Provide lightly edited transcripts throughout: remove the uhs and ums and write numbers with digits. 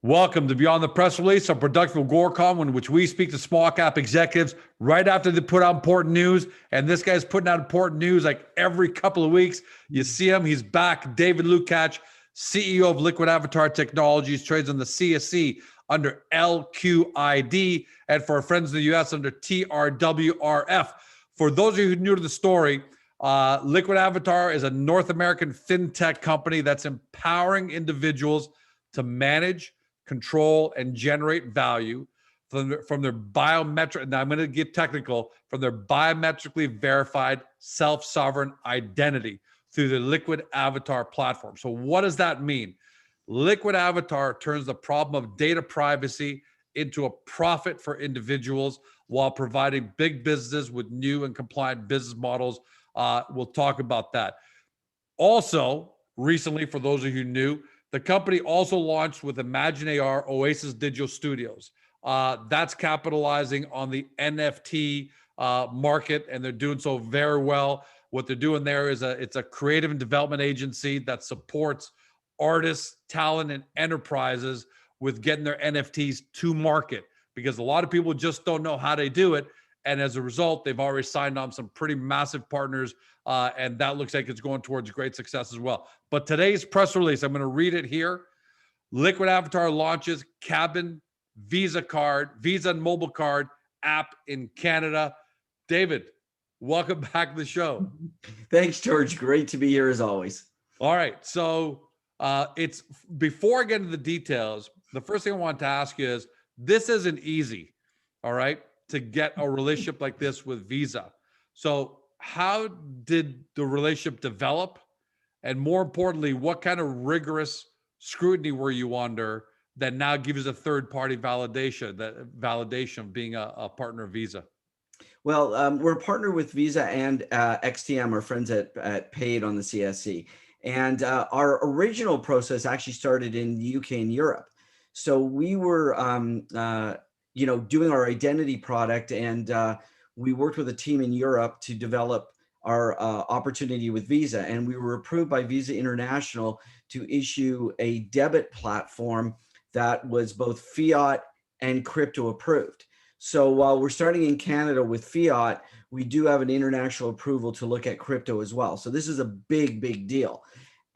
Welcome to Beyond the Press Release, a production of Gorecom, in which we speak to small cap executives right after they put out important news. And this guy's putting out important news like every couple of weeks. You see him, he's back. David Lukacs, CEO of Liquid Avatar Technologies, trades on the CSE under LQID, and for our friends in the US under TRWRF. For those of you who are new to the story, Liquid Avatar is a North American fintech company that's empowering individuals to manage, control, and generate value from their biometric, now I'm going to get technical, from their biometrically verified self-sovereign identity through the Liquid Avatar platform. So what does that mean? Liquid Avatar turns the problem of data privacy into a profit for individuals while providing big businesses with new and compliant business models. We'll talk about that. Also, recently, for those of you who knew, the company also launched with Imagine AR Oasis Digital Studios. That's capitalizing on the NFT market, and they're doing so very well. What they're doing there is it's a creative and development agency that supports artists, talent, and enterprises with getting their NFTs to market, because a lot of people just don't know how they do it. And as a result, they've already signed on some pretty massive partners, and that looks like it's going towards great success as well. But today's press release, I'm going to read it here. Liquid Avatar launches KABN Visa card, Visa and mobile card app in Canada. David, welcome back to the show. Thanks, George. Great to be here as always. All right. So it's before I get into the details, the first thing I want to ask you is, this isn't easy. All right, to get a relationship like this with Visa. So how did the relationship develop? And more importantly, what kind of rigorous scrutiny were you under that now gives a third-party validation, that validation of being a partner of Visa? Well, we're a partner with Visa and XTM, our friends at Paid on the CSE. And our original process actually started in the UK and Europe. So we were doing our identity product, and we worked with a team in Europe to develop our opportunity with Visa, and we were approved by Visa International to issue a debit platform that was both fiat and crypto approved. So while we're starting in Canada with fiat, we do have an international approval to look at crypto as well. So this is a big, big deal.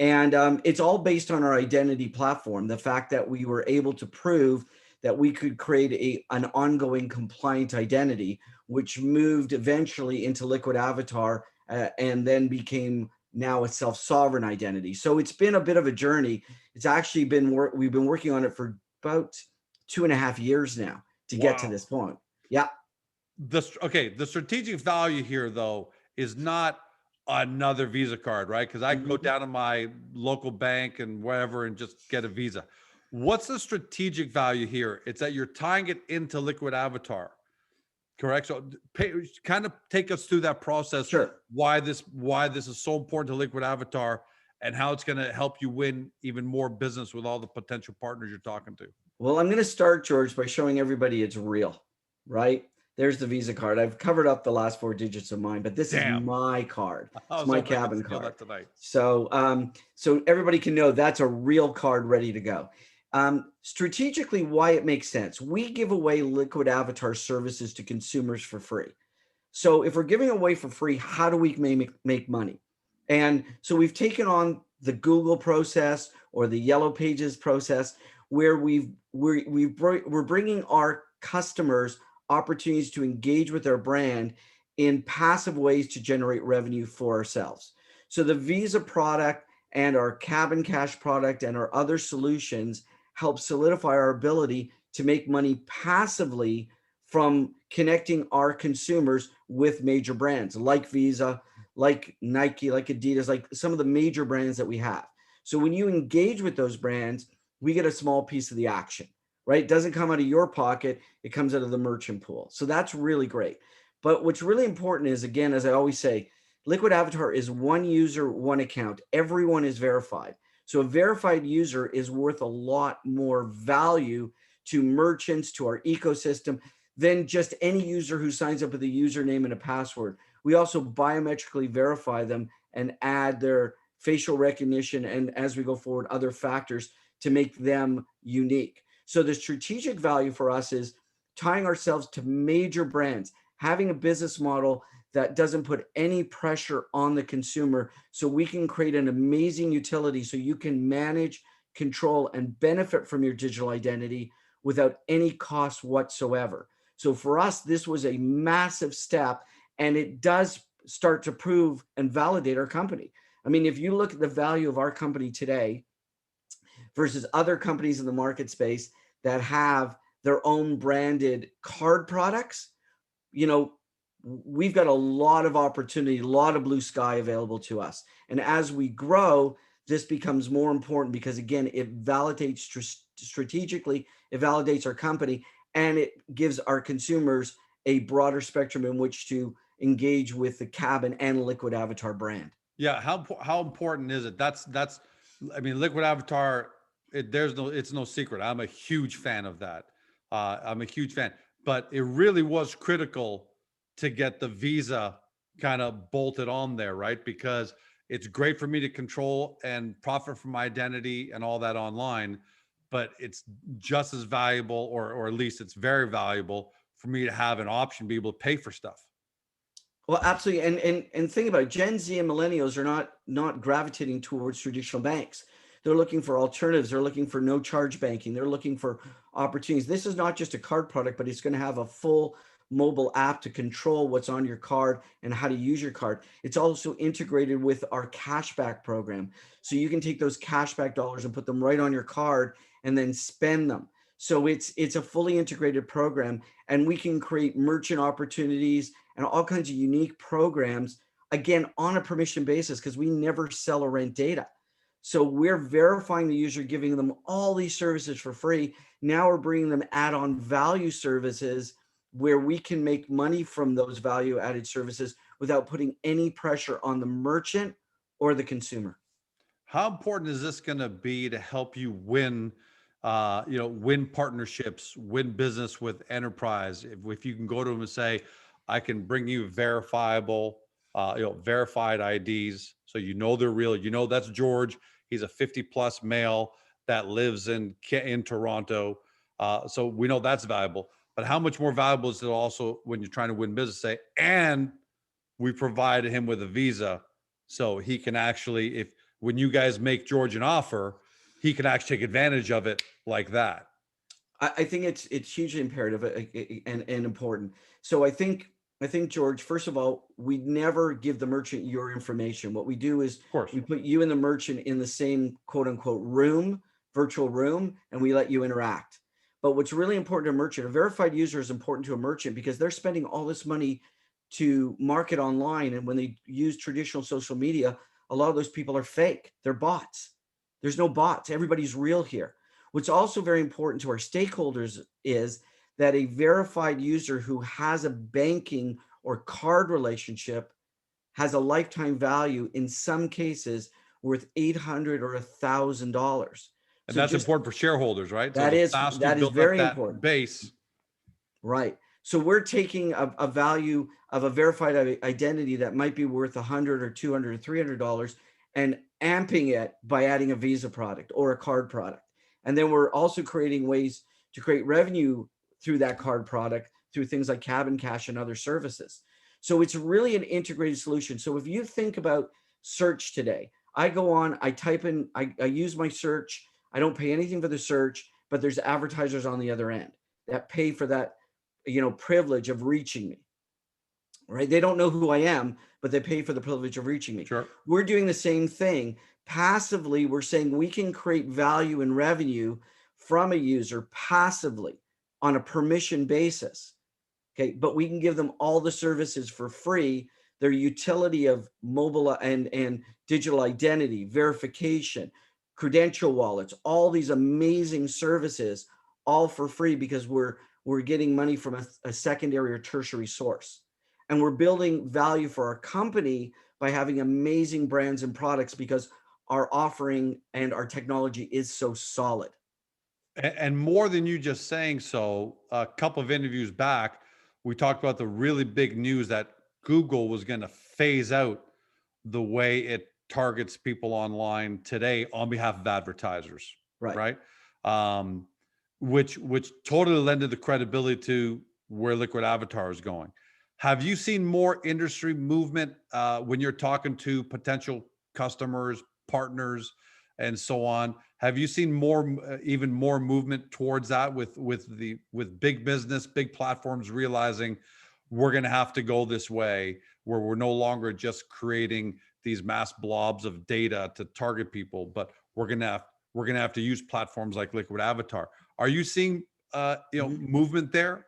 And it's all based on our identity platform, the fact that we were able to prove that we could create an ongoing compliant identity, which moved eventually into Liquid Avatar and then became now a self-sovereign identity. So it's been a bit of a journey. It's actually been, we've been working on it for about 2.5 years now to get to this point. Yeah. The strategic value here, though, is not another Visa card, right? Because I can go down to my local bank and wherever and just get a Visa. What's the strategic value here? It's that you're tying it into Liquid Avatar, correct? So kind of take us through that process. Sure. Why this is so important to Liquid Avatar and how it's going to help you win even more business with all the potential partners you're talking to. Well, I'm going to start, George, by showing everybody it's real, right? There's the Visa card. I've covered up the last 4 digits of mine, but this is my card. It's my KABN card. So, so everybody can know that's a real card ready to go. Strategically, why it makes sense. We give away Liquid Avatar services to consumers for free. So if we're giving away for free, how do we make money? And so we've taken on the Google process or the Yellow Pages process, where we're bringing our customers opportunities to engage with their brand in passive ways to generate revenue for ourselves. So the Visa product and our KABN Cash product and our other solutions help solidify our ability to make money passively from connecting our consumers with major brands like Visa, like Nike, like Adidas, like some of the major brands that we have. So when you engage with those brands, we get a small piece of the action, right? It doesn't come out of your pocket, it comes out of the merchant pool. So that's really great. But what's really important is, again, as I always say, Liquid Avatar is one user, one account. Everyone is verified. So a verified user is worth a lot more value to merchants, to our ecosystem, than just any user who signs up with a username and a password. We also biometrically verify them and add their facial recognition, and as we go forward, other factors to make them unique. So the strategic value for us is tying ourselves to major brands, having a business model that doesn't put any pressure on the consumer, so we can create an amazing utility so you can manage, control, and benefit from your digital identity without any cost whatsoever. So for us, this was a massive step, and it does start to prove and validate our company. I mean, if you look at the value of our company today versus other companies in the market space that have their own branded card products, you know, we've got a lot of opportunity, a lot of blue sky available to us. And as we grow, this becomes more important because, again, it validates strategically, it validates our company, and it gives our consumers a broader spectrum in which to engage with the KABN and Liquid Avatar brand. Yeah, how important is it? That's I mean, Liquid Avatar, it's no secret. I'm a huge fan of that. I'm a huge fan, but it really was critical to get the Visa kind of bolted on there, right? Because it's great for me to control and profit from my identity and all that online, but it's just as valuable, or at least it's very valuable for me to have an option, be able to pay for stuff. Well, absolutely. And think about it. Gen Z and millennials are not gravitating towards traditional banks. They're looking for alternatives. They're looking for no charge banking. They're looking for opportunities. This is not just a card product, but it's going to have a full mobile app to control what's on your card and how to use your card. It's also integrated with our cashback program. So you can take those cashback dollars and put them right on your card and then spend them. So it's a fully integrated program, and we can create merchant opportunities and all kinds of unique programs, again, on a permission basis, because we never sell or rent data. So we're verifying the user, giving them all these services for free. Now we're bringing them add-on value services where we can make money from those value-added services without putting any pressure on the merchant or the consumer. How important is this going to be to help you win, win partnerships, win business with enterprise? If you can go to them and say, I can bring you verifiable, verified IDs, so you know they're real. You know that's George. He's a 50+ male that lives in Toronto. So we know that's valuable. But how much more valuable is it also when you're trying to win business? Say, and we provided him with a visa, so he can actually, when you guys make George an offer, he can actually take advantage of it like that. I think it's hugely imperative and important. So I think, George, first of all, we never give the merchant your information. What we do is we put you and the merchant in the same quote unquote room, virtual room, and we let you interact. But what's really important to a merchant, a verified user is important to a merchant because they're spending all this money to market online. And when they use traditional social media, a lot of those people are fake. They're bots. There's no bots. Everybody's real here. What's also very important to our stakeholders is that a verified user who has a banking or card relationship has a lifetime value, in some cases, worth $800 or $1,000. And so that's important for shareholders, right? That is very important. Base. Right. So we're taking a value of a verified identity that might be worth $100 or $200 or $300 and amping it by adding a Visa product or a card product. And then we're also creating ways to create revenue through that card product through things like KABN Cash and other services. So it's really an integrated solution. So if you think about search today, I go on, I type in, I use my search. I don't pay anything for the search, but there's advertisers on the other end that pay for that, privilege of reaching me, right? They don't know who I am, but they pay for the privilege of reaching me. Sure. We're doing the same thing. Passively, we're saying we can create value and revenue from a user passively on a permission basis. Okay, but we can give them all the services for free. Their utility of mobile and digital identity, verification, credential wallets, all these amazing services, all for free because we're getting money from a secondary or tertiary source. And we're building value for our company by having amazing brands and products because our offering and our technology is so solid. And more than you just saying so, a couple of interviews back, we talked about the really big news that Google was going to phase out the way it targets people online today on behalf of advertisers. Right. Right. which totally lended the credibility to where Liquid Avatar is going. Have you seen more industry movement when you're talking to potential customers, partners, and so on? Have you seen more, even more movement towards that with big business, big platforms realizing we're going to have to go this way, where we're no longer just creating these mass blobs of data to target people, but we're going to have to use platforms like Liquid Avatar? Are you seeing movement there?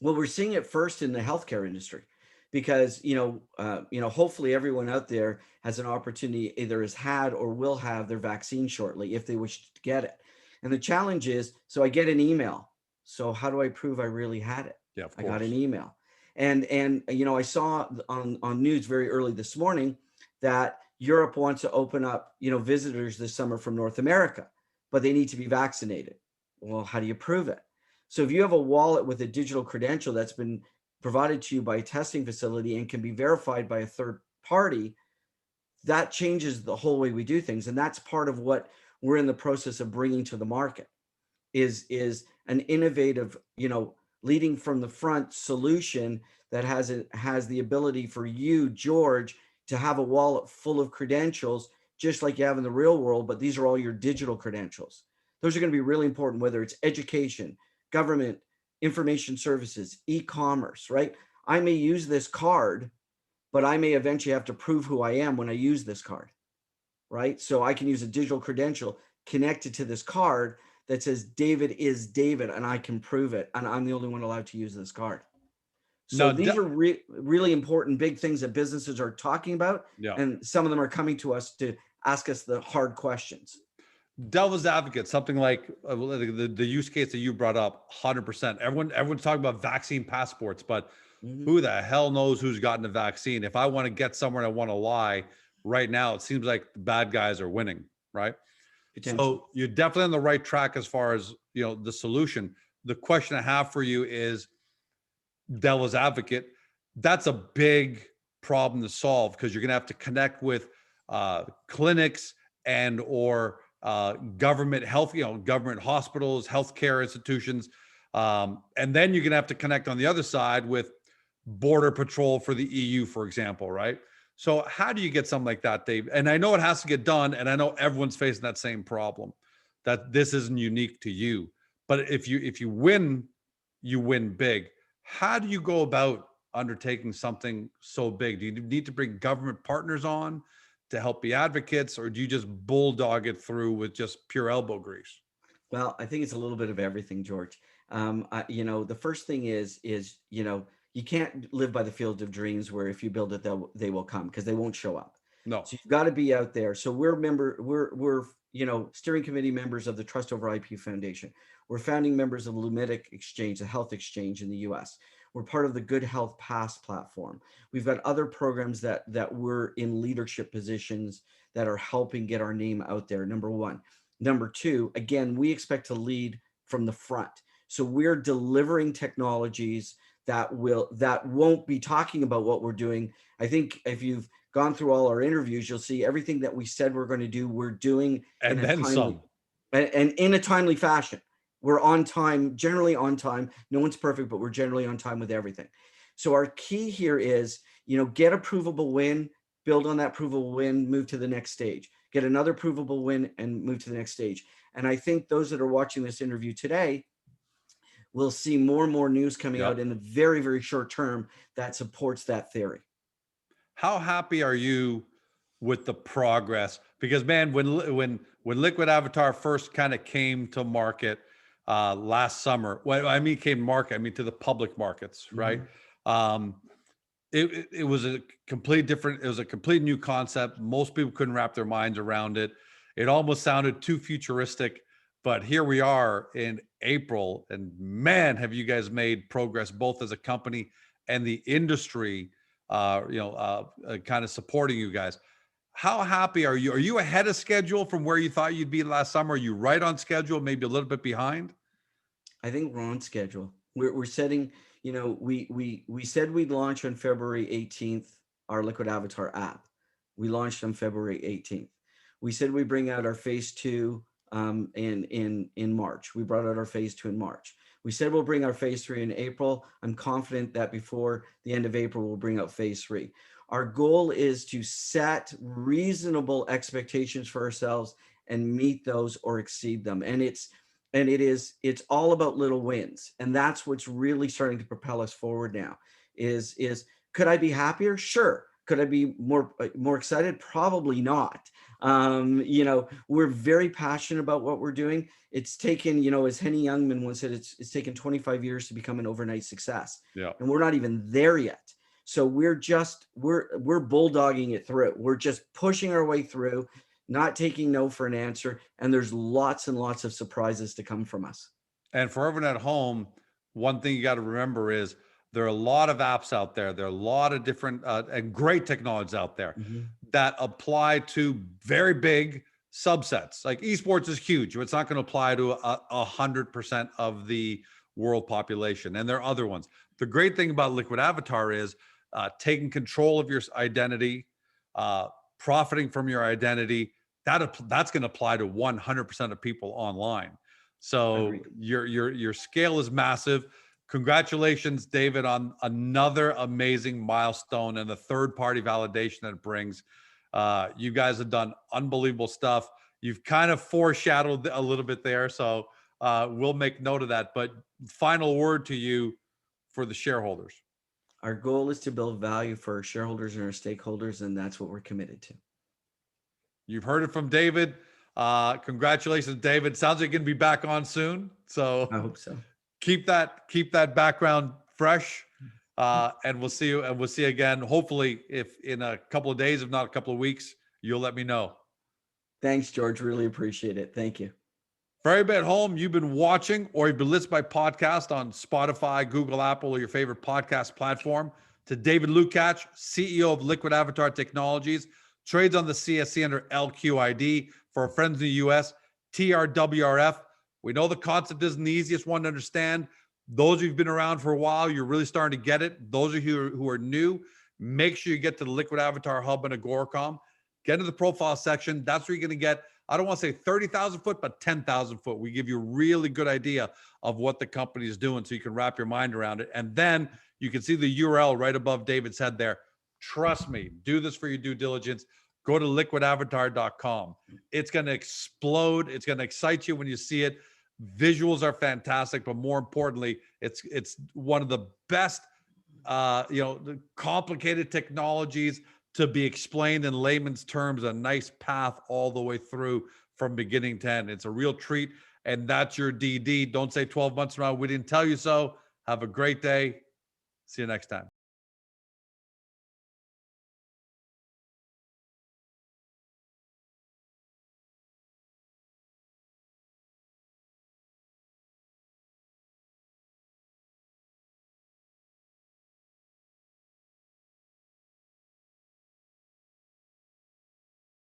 Well, we're seeing it first in the healthcare industry, because hopefully everyone out there has an opportunity, either has had or will have their vaccine shortly if they wish to get it. And the challenge is, so I get an email. So how do I prove I really had it? Yeah, of I course. got an email, and I saw on news very early this morning that Europe wants to open up visitors this summer from North America, but they need to be vaccinated. Well, how do you prove it? So if you have a wallet with a digital credential that's been provided to you by a testing facility and can be verified by a third party, that changes the whole way we do things. And that's part of what we're in the process of bringing to the market, is an innovative, leading from the front solution that has the ability for you, George, to have a wallet full of credentials, just like you have in the real world, but these are all your digital credentials. Those are going to be really important, whether it's education, government, information services, e-commerce, right? I may use this card, but I may eventually have to prove who I am when I use this card, right? So I can use a digital credential connected to this card that says David is David, and I can prove it, and I'm the only one allowed to use this card. So these are really important, big things that businesses are talking about, and some of them are coming to us to ask us the hard questions. Devil's advocate, something like the use case that you brought up, 100%. Everyone's talking about vaccine passports, but who the hell knows who's gotten a vaccine? If I want to get somewhere and I want to lie, right now it seems like the bad guys are winning, right? So you're definitely on the right track as far as the solution. The question I have for you is, devil's advocate, that's a big problem to solve, because you're going to have to connect with clinics and or government health, government hospitals, healthcare institutions. And then you're going to have to connect on the other side with border patrol for the EU, for example, right? So how do you get something like that, Dave? And I know it has to get done, and I know everyone's facing that same problem, that this isn't unique to you. But if you win, you win big. How do you go about undertaking something so big? Do you need to bring government partners on to help be advocates, or do you just bulldog it through with just pure elbow grease? Well, I think it's a little bit of everything, George. The first thing is you can't live by the field of dreams, where if you build it, they will come, because they won't show up. No. So you've got to be out there. So we're steering committee members of the Trust Over IP Foundation. We're founding members of Lumitic Exchange, the health exchange in the US. We're part of the Good Health Pass platform. We've got other programs that we're in leadership positions that are helping get our name out there, number one. Number two, again, we expect to lead from the front. So we're delivering technologies that won't be talking about what we're doing. I think if you've gone through all our interviews, you'll see everything that we said we're going to do, we're doing and then some. And in a timely fashion. We're on time, generally on time. No one's perfect, but we're generally on time with everything. So our key here is, get a provable win, build on that provable win, move to the next stage. Get another provable win and move to the next stage. And I think those that are watching this interview today will see more and more news coming out in the very, very short term that supports that theory. How happy are you with the progress? Because man, when Liquid Avatar first kind of came to market last summer, came to market, to the public markets, right? It was a complete new concept. Most people couldn't wrap their minds around it. It almost sounded too futuristic, but here we are in April, and man, have you guys made progress, both as a company and the industry, kind of supporting you guys. How happy are you? Are you ahead of schedule from where you thought you'd be last summer? Are you right on schedule, maybe a little bit behind? I think we're on schedule. We're setting, we said we'd launch on February 18th, our Liquid Avatar app. We launched on February 18th. We said we bring out our phase 2 in March. We brought out our phase 2 in March. We said we'll bring our phase 3 in April. I'm confident that before the end of April, we'll bring out phase 3. Our goal is to set reasonable expectations for ourselves and meet those or exceed them. And it's all about little wins. And that's what's really starting to propel us forward now is could I be happier? Sure. Could I be more excited? Probably not. We're very passionate about what we're doing. It's taken, as Henny Youngman once said, it's taken 25 years to become an overnight success. Yeah. And we're not even there yet. So we're bulldogging it through. We're just pushing our way through, not taking no for an answer. And there's lots and lots of surprises to come from us. And for everyone at home, one thing you got to remember is there are a lot of apps out there. There are a lot of different and great technologies out there that apply to very big subsets. Like esports is huge. It's not going to apply to 100% of the world population. And there are other ones. The great thing about Liquid Avatar is taking control of your identity, profiting from your identity. That's going to apply to 100% of people online. So your scale is massive. Congratulations, David, on another amazing milestone and the third-party validation that it brings. You guys have done unbelievable stuff. You've kind of foreshadowed a little bit there, so we'll make note of that. But final word to you for the shareholders. Our goal is to build value for our shareholders and our stakeholders, and that's what we're committed to. You've heard it from David. Congratulations, David. Sounds like you're going to be back on soon. So I hope so. Keep that background fresh, and we'll see you. And we'll see you again. Hopefully, if in a couple of days, if not a couple of weeks, you'll let me know. Thanks, George. Really appreciate it. Thank you. For everybody at home, you've been watching or you've been listening by podcast on Spotify, Google, Apple, or your favorite podcast platform. To David Lukacs, CEO of Liquid Avatar Technologies, trades on the CSE under LQID. For our friends in the US, TRWRF. We know the concept isn't the easiest one to understand. Those of you who've been around for a while, you're really starting to get it. Those of you who are new, make sure you get to the Liquid Avatar Hub and Agoracom. Get into the profile section. That's where you're going to get, I don't want to say 30,000 foot, but 10,000 foot. We give you a really good idea of what the company is doing so you can wrap your mind around it. And then you can see the URL right above David's head there. Trust me, do this for your due diligence. Go to liquidavatar.com. It's going to explode. It's going to excite you when you see it. Visuals are fantastic, but more importantly, it's one of the best, the complicated technologies to be explained in layman's terms, a nice path all the way through from beginning to end. It's a real treat. And that's your DD. Don't say 12 months from now, we didn't tell you so. Have a great day. See you next time.